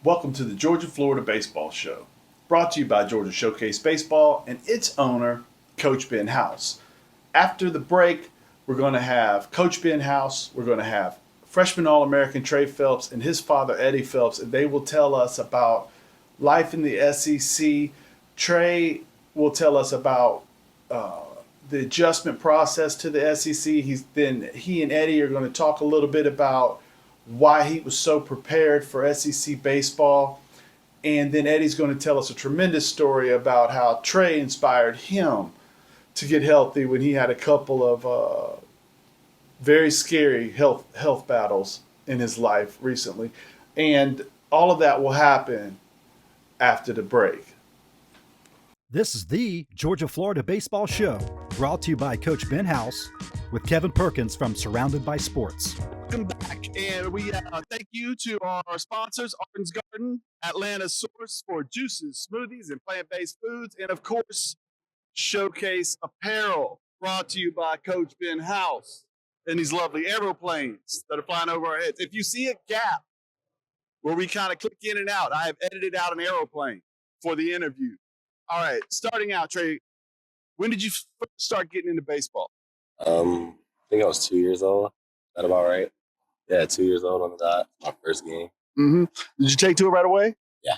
Welcome to the Georgia-Florida Baseball Show, brought to you by Georgia Showcase Baseball and its owner, Coach Ben House. After the break, we're going to have Coach Ben House, we're going to have Freshman All-American Tre Phelps and his father, Eddie Phelps, and they will tell us about life in the SEC. Trey will tell us about the adjustment process to the SEC. He and Eddie are going to talk a little bit about why he was so prepared for SEC baseball. And then Eddie's going to tell us a tremendous story about how Trey inspired him to get healthy when he had a couple of very scary health battles in his life recently. And all of that will happen after the break. This is the Georgia-Florida Baseball Show, brought to you by Coach Ben House with Kevin Perkins from Surrounded by Sports. Welcome back, and we thank you to our sponsors, Arden's Garden, Atlanta's source for juices, smoothies, and plant-based foods, and of course, Showcase Apparel, brought to you by Coach Ben House and these lovely aeroplanes that are flying over our heads. If you see a gap where we kind of click in and out, I have edited out an aeroplane for the interview. All right, starting out, Trey, when did you first start getting into baseball? I think I was 2 years old. Is that about right? Yeah, 2 years old on the dot. My first game. Mm-hmm. Did you take to it right away? Yeah.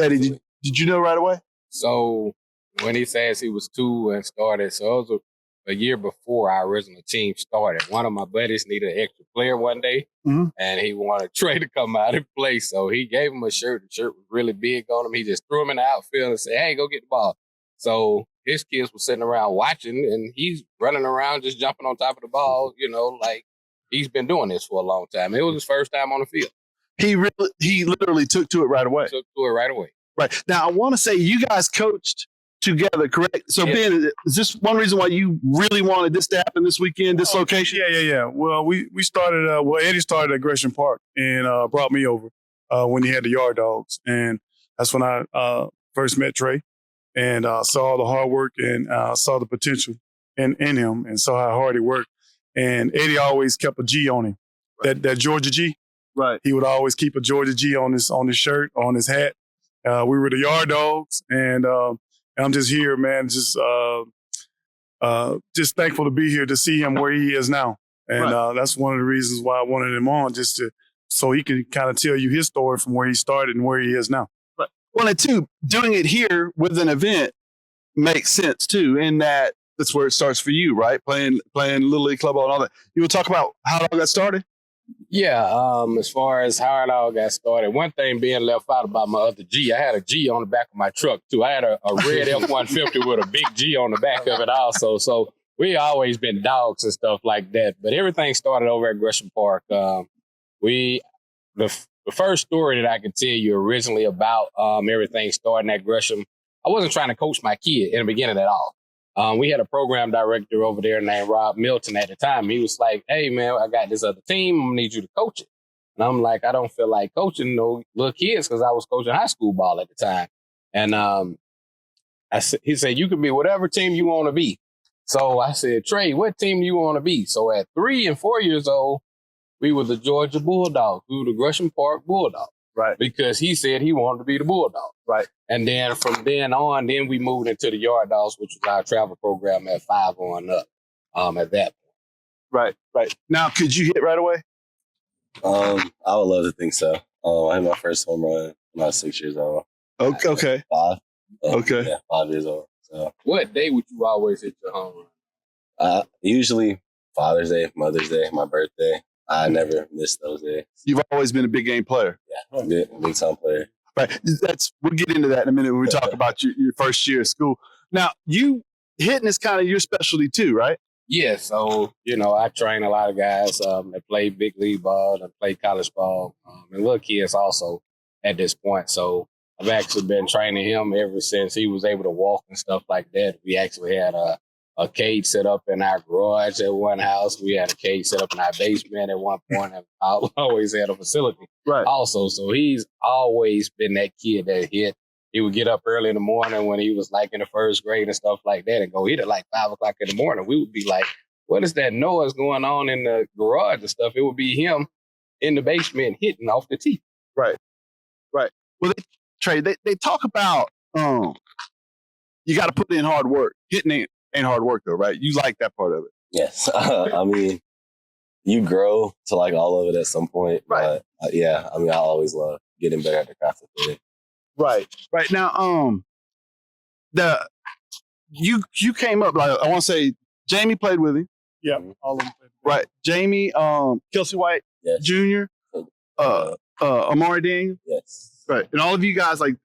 Eddie, did you know right away? So when he says he was 2 and started, so it was a year before our original team started. One of my buddies needed an extra player one day, and he wanted Trey to come out and play. So he gave him a shirt. The shirt was really big on him. He just threw him in the outfield and said, hey, go get the ball. So his kids were sitting around watching, and he's running around just jumping on top of the ball, like he's been doing this for a long time. It was his first time on the field. He literally took to it right away. Right. Now, I want to say you guys coached together, correct? So, yes. Ben, is this one reason why you really wanted this to happen this weekend, this location? Yeah. Well, we started, Eddie started at Gresham Park and brought me over when he had the Yard Dogs. And that's when I first met Trey and saw all the hard work and saw the potential in him and saw how hard he worked. And Eddie always kept a G on him, right. that Georgia G. Right. He would always keep a Georgia G on his shirt, on his hat. We were the Yard Dogs, and I'm just here, man, just thankful to be here to see him where he is now. And right. That's one of the reasons why I wanted him on, so he can kind of tell you his story from where he started and where he is now. Right. Well, and two, doing it here with an event makes sense too, in that that's where it starts for you, right? Playing Little League Club ball and all that. You will talk about how it all got started? Yeah, as far as how it all got started, one thing being left out about my other G, I had a G on the back of my truck too. I had a red F-150 with a big G on the back of it also. So we always been dogs and stuff like that. But everything started over at Gresham Park. The first story that I could tell you originally about everything starting at Gresham, I wasn't trying to coach my kid in the beginning at all. We had a program director over there named Rob Milton at the time. He was like, hey, man, I got this other team. I'm going to need you to coach it. And I'm like, I don't feel like coaching no little kids because I was coaching high school ball at the time. And he said, you can be whatever team you want to be. So I said, Trey, what team do you want to be? So at 3 and 4 years old, we were the Georgia Bulldogs. We were the Gresham Park Bulldogs. Right. Because he said he wanted to be the Bulldog. Right. And then from then on, we moved into the Yard Dogs, which was our travel program at 5 on up at that point. Right. Now, could you hit right away? I would love to think so. I had my first home run when I was 6 years old. Okay. 5. Okay. Yeah, 5 years old. So. What day would you always hit your home run? Usually Father's Day, Mother's Day, my birthday. I never missed those days. You've always been a big game player. Yeah, big time player. Right. We'll get into that in a minute when we talk about your first year of school. Now, hitting is kind of your specialty too, right? Yeah. So, I train a lot of guys that play big league ball and play college ball and little kids also at this point. So I've actually been training him ever since he was able to walk and stuff like that. We actually had a cage set up in our garage at one house. We had a cage set up in our basement at one point. And I always had a facility also. So he's always been that kid that hit. He would get up early in the morning when he was like in the first grade and stuff like that and go hit at like 5 o'clock in the morning. We would be like, what is that noise going on in the garage and stuff? It would be him in the basement hitting off the tee. Right. Well, Trey, they talk about you got to put in hard work. Hitting ain't hard work though, right? You like that part of it. Yes. I mean, you grow to like all of it at some point. Right. But yeah, I mean, I always love getting better at the craft of hitting. Right. Right. Now, you came up, like, I want to say Jamie played with him. Yeah, all of them. Right. Jamie, Kelsey White Yes. Jr., Amari Daniel. Yes. Right. And all of you guys, like,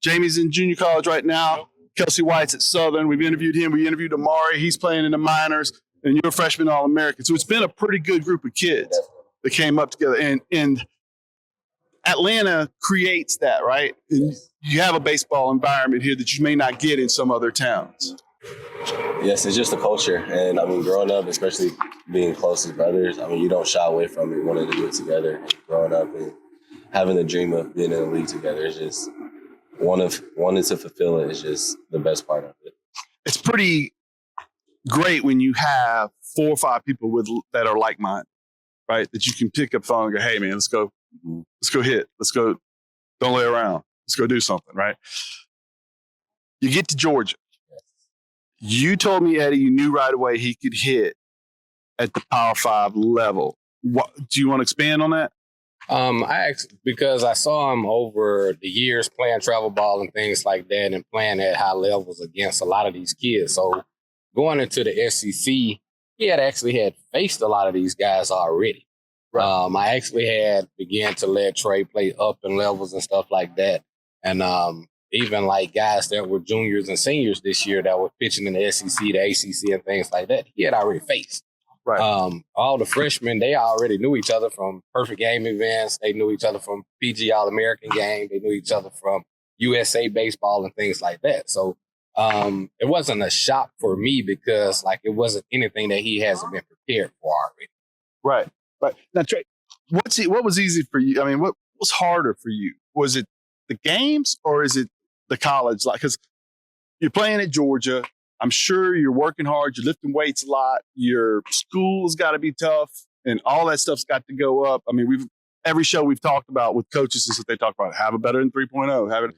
Jamie's in junior college right now. Kelsey White's at Southern. We've interviewed him. We interviewed Amari. He's playing in the minors. And you're a freshman All-American. So it's been a pretty good group of kids that came up together. And Atlanta creates that, right? And you have a baseball environment here that you may not get in some other towns. Yes, it's just a culture. And I mean, growing up, especially being close as brothers, I mean, you don't shy away from it, wanting to do it together. And growing up and having the dream of being in the league together is just wanting to fulfill it is just the best part of it. It's pretty great when you have 4 or 5 people that are like-minded, right? That you can pick up the phone and go, hey, man, let's go hit. Let's go. Don't lay around. Let's go do something, right? You get to Georgia. You told me, Eddie, you knew right away he could hit at the Power 5 level. Do you want to expand on that? Because I saw him over the years playing travel ball and things like that and playing at high levels against a lot of these kids. So going into the SEC, he had faced a lot of these guys already. Right. I actually had began to let Trey play up in levels and stuff like that. And even like guys that were juniors and seniors this year that were pitching in the SEC, the ACC, and things like that, he had already faced. Right. All the freshmen, they already knew each other from perfect game events. They knew each other from PG All-American game. They knew each other from USA baseball and things like that. So it wasn't a shock for me because like it wasn't anything that he hasn't been prepared for already. Right. Right. Now, Trey, what was easy for you? I mean, what was harder for you? Was it the games or is it the college? Like, because you're playing at Georgia. I'm sure you're working hard. You're lifting weights a lot. Your school's got to be tough, and all that stuff's got to go up. I mean, every show we've talked about with coaches is that they talk about have it better than 3.0. Have it.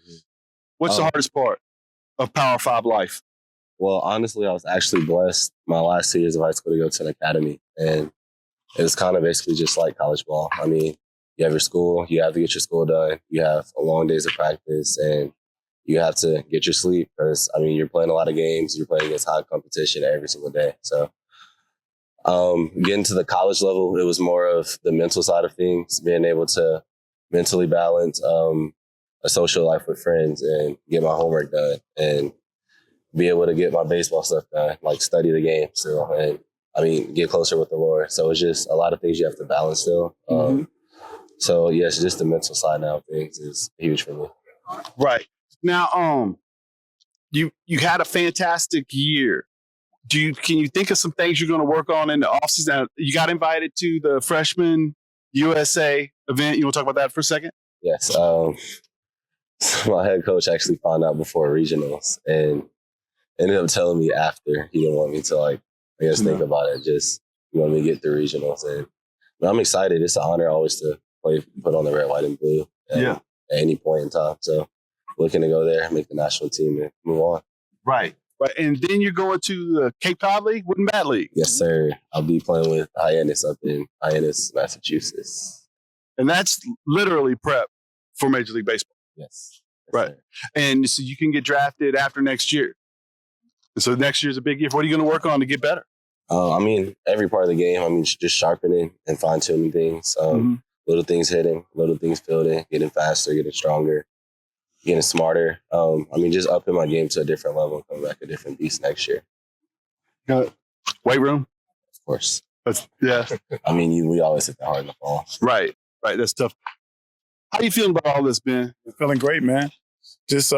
What's the hardest part of Power 5 life? Well, honestly, I was actually blessed my last 2 years of high school to go to an academy, and it was kind of basically just like college ball. I mean, you have your school, you have to get your school done, you have a long days of practice, and you have to get your sleep because, I mean, you're playing a lot of games. You're playing against high competition every single day. So getting to the college level, it was more of the mental side of things, being able to mentally balance a social life with friends and get my homework done and be able to get my baseball stuff done, like study the game still, and, I mean, get closer with the Lord. So it's just a lot of things you have to balance still. So, yes, just the mental side now of things is huge for me. Right. Now, you had a fantastic year. Can you think of some things you're going to work on in the offseason? Now, you got invited to the Freshman USA event. You want to talk about that for a second? Yes. My head coach actually found out before regionals and ended up telling me after. He didn't want me to, think about it. Just he wanted me to get through regionals. But I'm excited. It's an honor always to put on the red, white, and blue at any point in time. So looking to go there, make the national team, and move on. Right. And then you're going to the Cape Cod League, Wooden Bat League. Yes, sir. I'll be playing with Hyannis up in Hyannis, Massachusetts. And that's literally prep for Major League Baseball. Yes. Right. Sir. And so you can get drafted after next year. And so next year's a big year. What are you going to work on to get better? I mean, every part of the game, I mean, just sharpening and fine-tuning things. Little things hitting, little things fielding, getting faster, getting stronger, getting smarter. I mean, just upping my game to a different level and coming back a different beast next year. Weight room? Of course. Yeah. I mean, we always hit that hard in the fall. Right. That's tough. How you feeling about all this, Ben? Feeling great, man. Just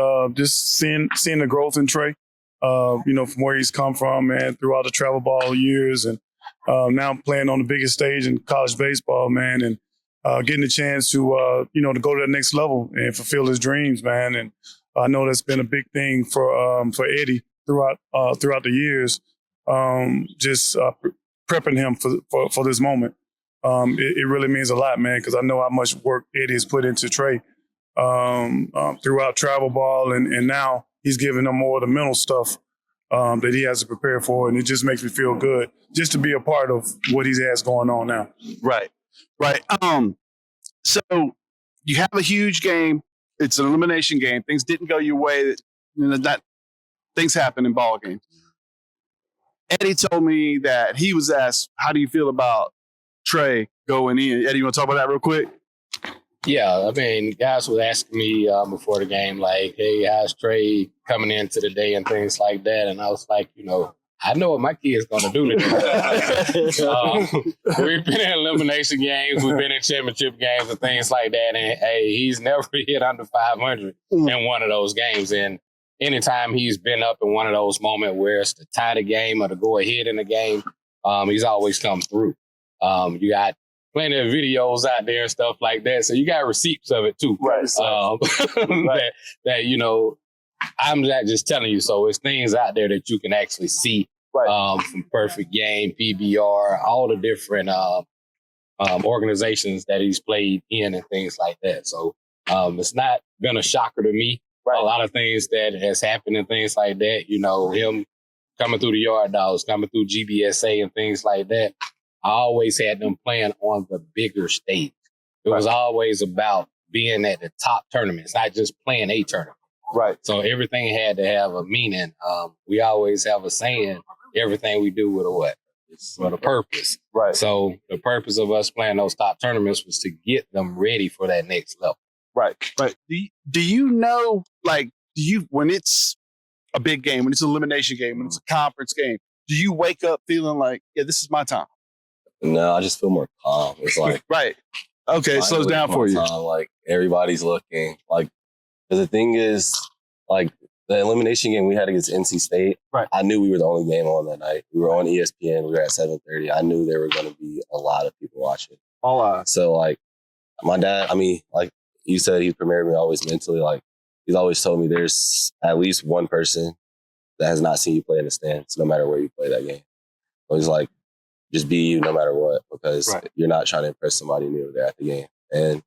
seeing the growth in Trey. From where he's come from, man, throughout the travel ball years, and now playing on the biggest stage in college baseball, man, and getting a chance to to go to the next level and fulfill his dreams, man. And I know that's been a big thing for Eddie throughout the years. Prepping him for this moment. It really means a lot, man, because I know how much work Eddie has put into Trey throughout travel ball, and now he's giving them more of the mental stuff that he has to prepare for, and it just makes me feel good just to be a part of what he has going on now. Right. So you have a huge game. It's an elimination game. Things didn't go your way. Things happen in ball games. Eddie told me that he was asked, "How do you feel about Trey going in?" Eddie, you want to talk about that real quick? Yeah, I mean, guys was asking me before the game, like, hey, how's Trey coming into the day and things like that. And I was like, I know what my kid's going to do today. We've been in elimination games. We've been in championship games and things like that. And, hey, he's never hit under 500 in one of those games. And anytime he's been up in one of those moments where it's to tie the game or to go ahead in the game, he's always come through. You got plenty of videos out there and stuff like that. So you got receipts of it too. Right. that I'm not just telling you. So it's things out there that you can actually see from Perfect Game, PBR, all the different organizations that he's played in and things like that. So it's not been a shocker to me. Right. A lot of things that has happened and things like that, him coming through the Yard Dogs, coming through GBSA and things like that. I always had them playing on the bigger stage. It was always about being at the top tournaments, not just playing a tournament. Right. So everything had to have a meaning. We always have a saying, everything we do with a what? It's for the purpose. Right. So the purpose of us playing those top tournaments was to get them ready for that next level. Right. Do you know, when it's a big game, when it's an elimination game, when it's a conference game, do you wake up feeling like, yeah, this is my time? No, I just feel more calm. It's like right. Okay, it slows down for you. Like everybody's looking. Like, 'cause the thing is, like the elimination game we had against NC State. Right. I knew we were the only game on that night. We were on ESPN. We were at 7:30. I knew there were going to be a lot of people watching. All eyes. So like, my dad. I mean, like you said, he prepared me always mentally. Like he's always told me there's at least one person that has not seen you play in the stands, no matter where you play that game. So he's like, just be you no matter what, because you're not trying to impress somebody new there at the game. And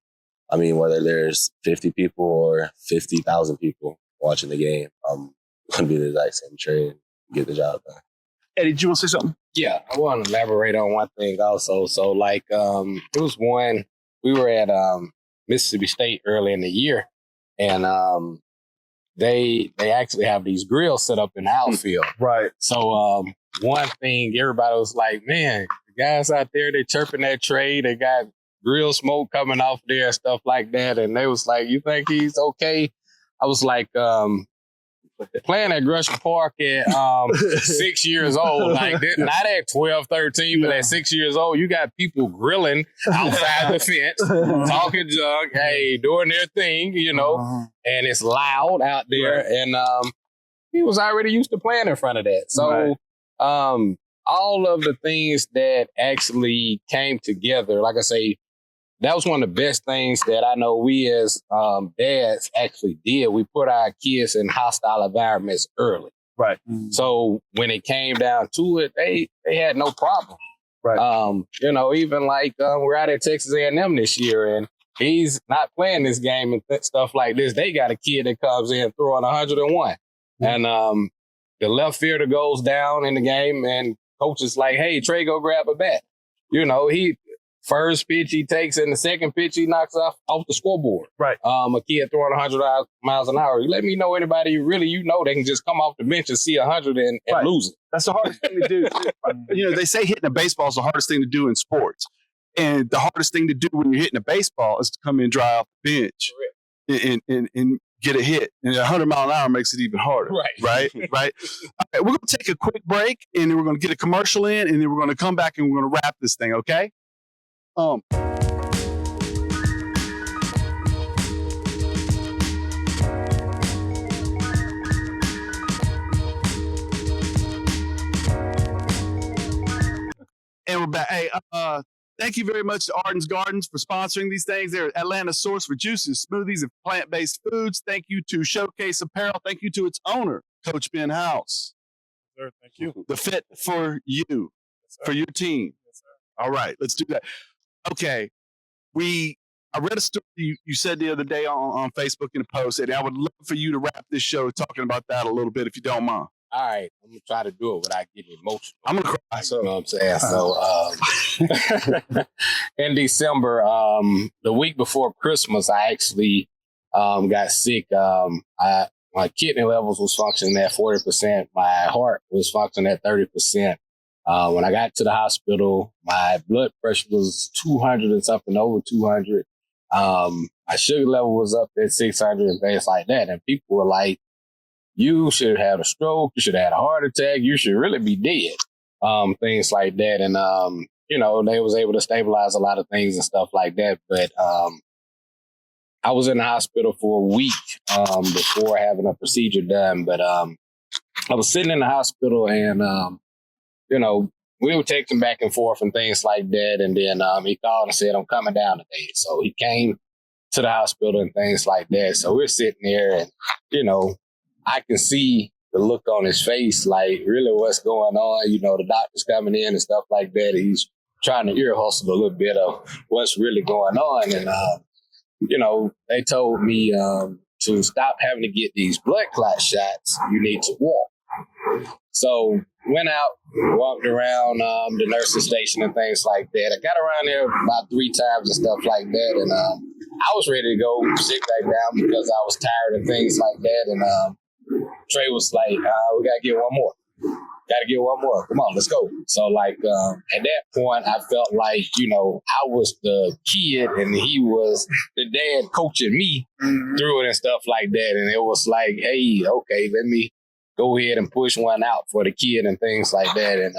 I mean, whether there's 50 people or 50,000 people watching the game, I'm going to be the exact same Trey and get the job done. Eddie, did you want to say something? Yeah, I want to elaborate on one thing also. So it was one, we were at Mississippi State early in the year, and they actually have these grills set up in the outfield. Right. So one thing, everybody was like, man, the guys out there, they chirping that Trey. They got grill smoke coming off there and stuff like that. And they was like, you think he's okay? I was like, playing at Gresham Park at 6 years old, like not at 12, 13, but at 6 years old, you got people grilling outside the fence, talking junk, hey, doing their thing, and it's loud out there. And he was already used to playing in front of that. So all of the things that actually came together, like I say, that was one of the best things that I know we as dads actually did. We put our kids in hostile environments early. Right. So when it came down to it, they had no problem. Right. Even like we're out at Texas A&M this year, and he's not playing this game and stuff like this. They got a kid that comes in throwing 101. And the left fielder goes down in the game, and coach is like, hey, Trey, go grab a bat. He first pitch he takes, and the second pitch he knocks off the scoreboard. Right. A kid throwing 100 miles an hour. You let me know anybody really they can just come off the bench and see 100 and lose it. That's the hardest thing to do. They say hitting a baseball is the hardest thing to do in sports. And the hardest thing to do when you're hitting a baseball is to come in dry off the bench and get a hit. And 100 mile an hour makes it even harder. Right. All right, we're going to take a quick break, and then we're going to get a commercial in, and then we're going to come back and we're going to wrap this thing, okay? And we're back. Hey, thank you very much to Arden's Gardens for sponsoring these things. They're Atlanta's source for juices, smoothies, and plant-based foods. Thank you to Showcase Apparel. Thank you to its owner, Coach Ben House. Sir, thank you. The fit for you, for your team. All right, let's do that. Okay, we I read a story you said the other day on Facebook in a post, and I would love for you to wrap this show talking about that a little bit, if you don't mind. All right, I'm gonna try to do it without getting emotional. I'm gonna cry. You know what I'm saying? So, in December, the week before Christmas, I actually got sick. My kidney levels was functioning at 40%. My heart was functioning at 30%. When I got to the hospital, my blood pressure was 200 and something, over 200. My sugar level was up at 600 and things like that. And people were like, you should have had a stroke. You should have had a heart attack. You should really be dead. Things like that. And, they was able to stabilize a lot of things and stuff like that. But I was in the hospital for a week before having a procedure done. But I was sitting in the hospital and, we were texting back and forth and things like that. And then he called and said, I'm coming down today. So he came to the hospital and things like that. So we're sitting there and, I can see the look on his face, like really what's going on. The doctor's coming in and stuff like that. He's trying to ear hustle a little bit of what's really going on. And, they told me to stop having to get these blood clot shots. You need to walk. So went out, walked around the nursing station and things like that. I got around there about 3 times and stuff like that. And I was ready to go sit back down because I was tired and things like that. And Trey was like, we got to get one more. Come on, let's go. So at that point, I felt like, I was the kid and he was the dad coaching me through it and stuff like that. And it was like, hey, okay, let me go ahead and push one out for the kid and things like that. And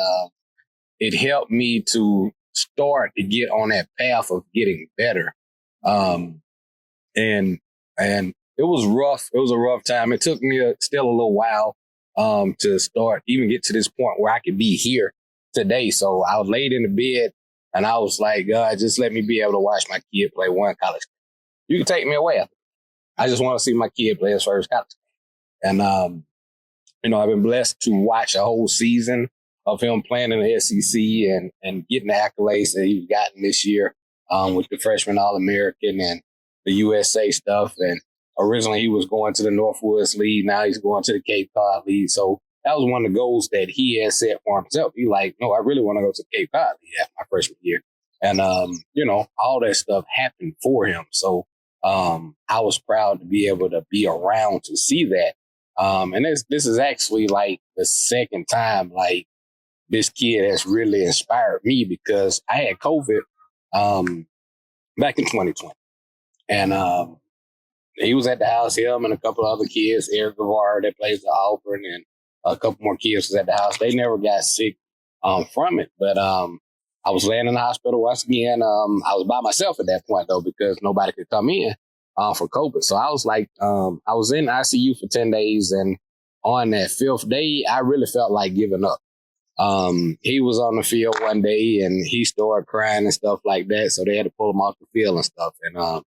it helped me to start to get on that path of getting better. And it was rough. It was a rough time. It took me still a little while to even get to this point where I could be here today. So I was laid in the bed and I was like, God, just let me be able to watch my kid play one college game. You can take me away. I just want to see my kid play his first college game. And, I've been blessed to watch a whole season of him playing in the SEC and getting the accolades that he's gotten this year with the Freshman All-American and the USA stuff. And originally he was going to the Northwoods League. Now he's going to the Cape Cod League. So that was one of the goals that he had set for himself. He like, no, I really want to go to Cape Cod League after my freshman year. And, all that stuff happened for him. So I was proud to be able to be around to see that. And this is actually like the second time like this kid has really inspired me because I had COVID back in 2020. And he was at the house, him and a couple of other kids, Eric Guevara that plays at Auburn, and a couple more kids was at the house. They never got sick from it. But I was laying in the hospital once again. I was by myself at that point, though, because nobody could come in for COVID. So I was like, I was in ICU for 10 days. And on that 5th day, I really felt like giving up. He was on the field one day and he started crying and stuff like that. So they had to pull him off the field and stuff. And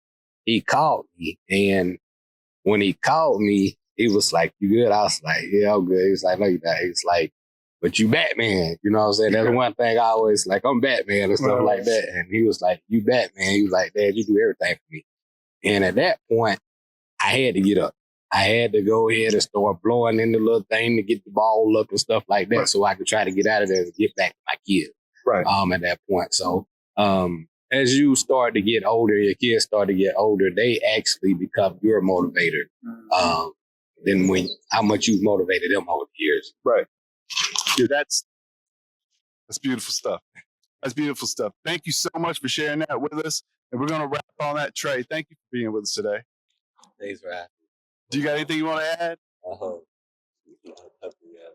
he called me. And when he called me, he was like, you good? I was like, yeah, I'm good. He was like, no, you're not. He was like, but you Batman. You know what I'm saying? That's one thing I always like, I'm Batman and stuff like that. And he was like, you Batman. He was like, Dad, you do everything for me. And at that point, I had to get up. I had to go ahead and start blowing in the little thing to get the ball up and stuff like that so I could try to get out of there and get back to my kids. Right. At that point. So as you start to get older, your kids start to get older, they actually become your motivator. Than how much you've motivated them over the years. Right. Dude, that's beautiful stuff. That's beautiful stuff. Thank you so much for sharing that with us. And we're going to wrap on that, Trey. Thank you for being with us today. Thanks for having me. Do you got anything you want to add?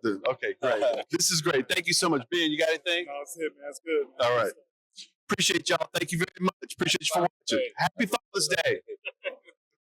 Okay, great. This is great. Thank you so much. Ben, you got anything? No, that's it, man. That's good. All right. Appreciate y'all. Thank you very much. Appreciate you for watching. Happy Father's Day.